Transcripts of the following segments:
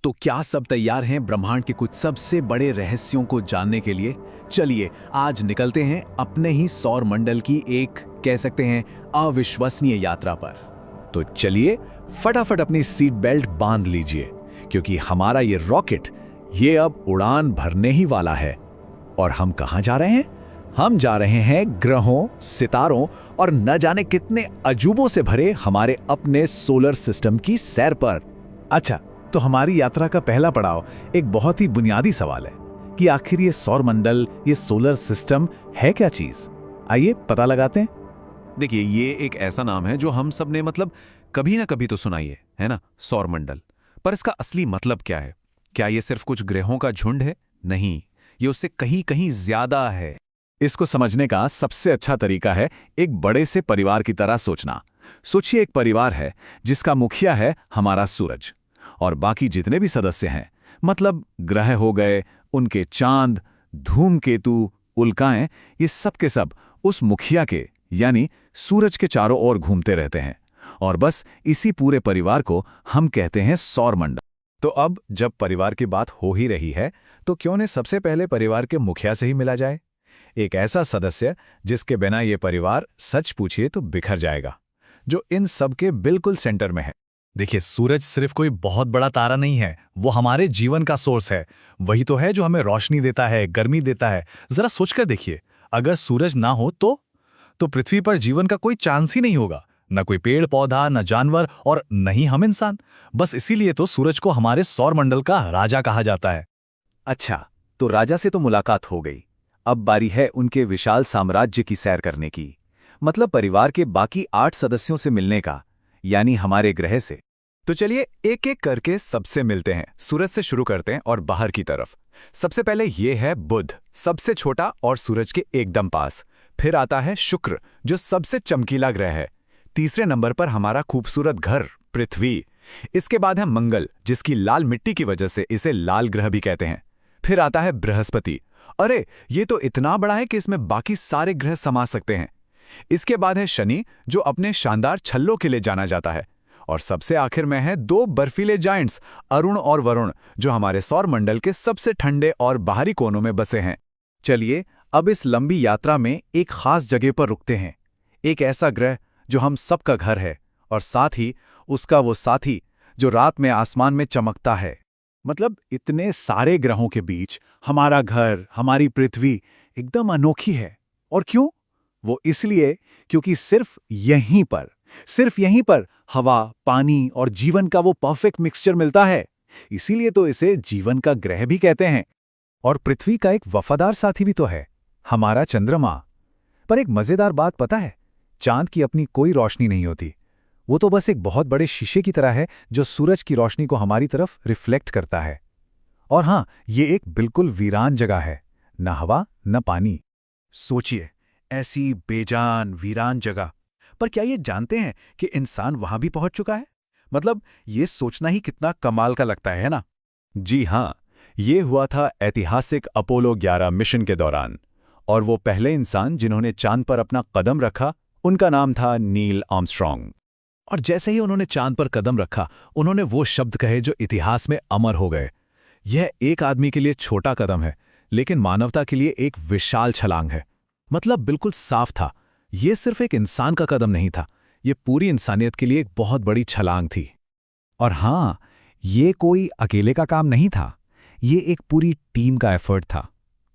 तो क्या सब तैयार हैं ब्रह्मांड के कुछ सबसे बड़े रहस्यों को जानने के लिए? चलिए आज निकलते हैं अपने ही सौर मंडल की एक कह सकते हैं अविश्वसनीय यात्रा पर। तो चलिए फटाफट अपनी सीट बेल्ट बांध लीजिए, क्योंकि हमारा ये रॉकेट ये अब उड़ान भरने ही वाला है। और हम कहां जा रहे हैं? हम जा रहे हैं ग्रहों, सितारों और न जाने कितने अजूबों से भरे हमारे अपने सोलर सिस्टम की सैर पर। अच्छा, तो हमारी यात्रा का पहला पड़ाव एक बहुत ही बुनियादी सवाल है कि आखिर ये सौर मंडल, ये सोलर सिस्टम है क्या चीज? आइए पता लगाते हैं। देखिए, ये एक ऐसा नाम है जो हम सब ने कभी ना कभी तो सुना ही है ना, सौर मंडल। पर इसका असली मतलब क्या है? क्या ये सिर्फ कुछ ग्रहों का झुंड है? नहीं, ये उससे कहीं कहीं ज्यादा है। इसको समझने का सबसे अच्छा तरीका है एक बड़े से परिवार की तरह सोचना। सोचिए, एक परिवार है जिसका मुखिया है हमारा सूरज, और बाकी जितने भी सदस्य हैं, मतलब ग्रह हो गए, उनके चांद, धूमकेतु, उल्काएं, ये सब के सब उस मुखिया के यानी सूरज के चारों ओर घूमते रहते हैं। और बस इसी पूरे परिवार को हम कहते हैं सौर मंडल। तो अब जब परिवार की बात हो ही रही है, तो क्यों न सबसे पहले परिवार के मुखिया से ही मिला जाए। एक ऐसा सदस्य जिसके बिना ये परिवार सच पूछिए तो बिखर जाएगा, जो इन सब के बिल्कुल सेंटर में है। देखिए, सूरज सिर्फ कोई बहुत बड़ा तारा नहीं है, वो हमारे जीवन का सोर्स है। वही तो है जो हमें रोशनी देता है, गर्मी देता है। जरा सोचकर देखिए, अगर सूरज ना हो तो पृथ्वी पर जीवन का कोई चांस ही नहीं होगा। न कोई पेड़ पौधा, न जानवर और न ही हम इंसान। बस इसीलिए तो सूरज को हमारे सौर मंडल का राजा कहा जाता है। अच्छा, तो राजा से तो मुलाकात हो गई, अब बारी है उनके विशाल साम्राज्य की सैर करने की। मतलब परिवार के बाकी 8 सदस्यों से मिलने का, यानी हमारे ग्रह से। तो चलिए एक एक करके सबसे मिलते हैं। सूरज से शुरू करते हैं और बाहर की तरफ। सबसे पहले ये है बुध, सबसे छोटा और सूरज के एकदम पास। फिर आता है शुक्र, जो सबसे चमकीला ग्रह है। तीसरे नंबर पर हमारा खूबसूरत घर पृथ्वी। इसके बाद है मंगल, जिसकी लाल मिट्टी की वजह से इसे लाल ग्रह भी कहते हैं। फिर आता है बृहस्पति। अरे, ये तो इतना बड़ा है कि इसमें बाकी सारे ग्रह समा सकते हैं। इसके बाद है शनि, जो अपने शानदार छल्लों के लिए जाना जाता है। और सबसे आखिर में है 2 बर्फीले जायंट्स, अरुण और वरुण, जो हमारे सौर मंडल के सबसे ठंडे और बाहरी कोनों में बसे हैं। चलिए अब इस लंबी यात्रा में एक खास जगह पर रुकते हैं। एक ऐसा ग्रह जो हम सबका घर है, और साथ ही उसका वो साथी जो रात में आसमान में चमकता है। मतलब इतने सारे ग्रहों के बीच हमारा घर, हमारी पृथ्वी एकदम अनोखी है। और क्यों? वो इसलिए क्योंकि सिर्फ यहीं पर हवा, पानी और जीवन का वो परफेक्ट मिक्सचर मिलता है। इसीलिए तो इसे जीवन का ग्रह भी कहते हैं। और पृथ्वी का एक वफादार साथी भी तो है, हमारा चंद्रमा। पर एक मजेदार बात पता है? चांद की अपनी कोई रोशनी नहीं होती। वो तो बस एक बहुत बड़े शीशे की तरह है जो सूरज की रोशनी को हमारी तरफ रिफ्लेक्ट करता है। और हां, ये एक बिल्कुल वीरान जगह है, न हवा न पानी। सोचिए, ऐसी बेजान वीरान जगह पर क्या ये जानते हैं कि इंसान वहां भी पहुंच चुका है? मतलब ये सोचना ही कितना कमाल का लगता है ना? जी हां, ये हुआ था ऐतिहासिक अपोलो 11 मिशन के दौरान। और वो पहले इंसान जिन्होंने चांद पर अपना कदम रखा, उनका नाम था नील आर्मस्ट्रॉन्ग। और जैसे ही उन्होंने चांद पर कदम रखा, उन्होंने वो शब्द कहे जो इतिहास में अमर हो गए। यह एक आदमी के लिए छोटा कदम है, लेकिन मानवता के लिए एक विशाल छलांग है। मतलब बिल्कुल साफ था, ये सिर्फ एक इंसान का कदम नहीं था, ये पूरी इंसानियत के लिए एक बहुत बड़ी छलांग थी। और हां, ये कोई अकेले का काम नहीं था, ये एक पूरी टीम का एफर्ट था।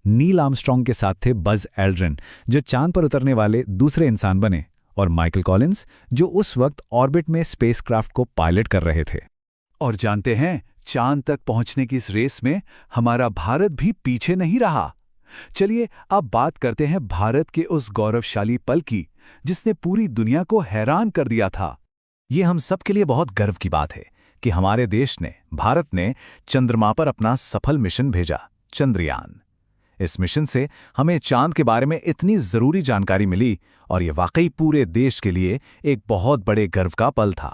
नील आर्मस्ट्रॉन्ग के साथ थे बज एल्ड्रिन, जो चांद पर उतरने वाले दूसरे इंसान बने, और माइकल कॉलिंस, जो उस वक्त ऑर्बिट में स्पेसक्राफ्ट को पायलट कर रहे थे। और जानते हैं, चांद तक पहुंचने की इस रेस में हमारा भारत भी पीछे नहीं रहा। चलिए अब बात करते हैं भारत के उस गौरवशाली पल की, जिसने पूरी दुनिया को हैरान कर दिया था। ये हम सब के लिए बहुत गर्व की बात है कि हमारे देश ने, भारत ने चंद्रमा पर अपना सफल मिशन भेजा, चंद्रयान। इस मिशन से हमें चांद के बारे में इतनी जरूरी जानकारी मिली, और ये वाकई पूरे देश के लिए एक बहुत बड़े गर्व का पल था।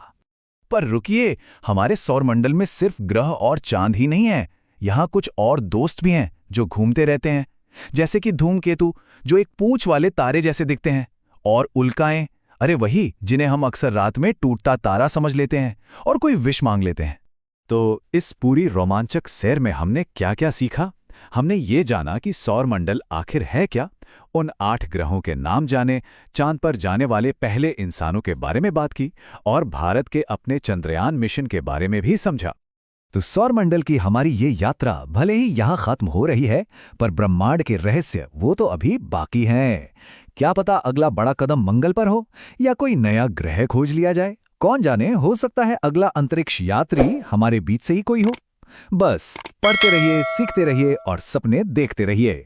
पर रुकिए, हमारे सौरमंडल में सिर्फ ग्रह और चांद ही नहीं है, यहाँ कुछ और दोस्त भी हैं जो घूमते रहते हैं। जैसे कि धूमकेतु, जो एक पूंछ वाले तारे जैसे दिखते हैं, और उल्काएं, अरे वही जिन्हें हम अक्सर रात में टूटता तारा समझ लेते हैं और कोई विश मांग लेते हैं। तो इस पूरी रोमांचक सैर में हमने क्या क्या सीखा? हमने ये जाना कि सौरमंडल आखिर है क्या, उन 8 ग्रहों के नाम जाने, चांद पर जाने वाले पहले इंसानों के बारे में बात की और भारत के अपने चंद्रयान मिशन के बारे में भी समझा। तो सौरमंडल की हमारी ये यात्रा भले ही यहाँ खत्म हो रही है, पर ब्रह्मांड के रहस्य वो तो अभी बाकी हैं। क्या पता अगला बड़ा कदम मंगल पर हो या कोई नया ग्रह खोज लिया जाए। कौन जाने, हो सकता है अगला अंतरिक्ष यात्री हमारे बीच से ही कोई हो। बस पढ़ते रहिए, सीखते रहिए और सपने देखते रहिए।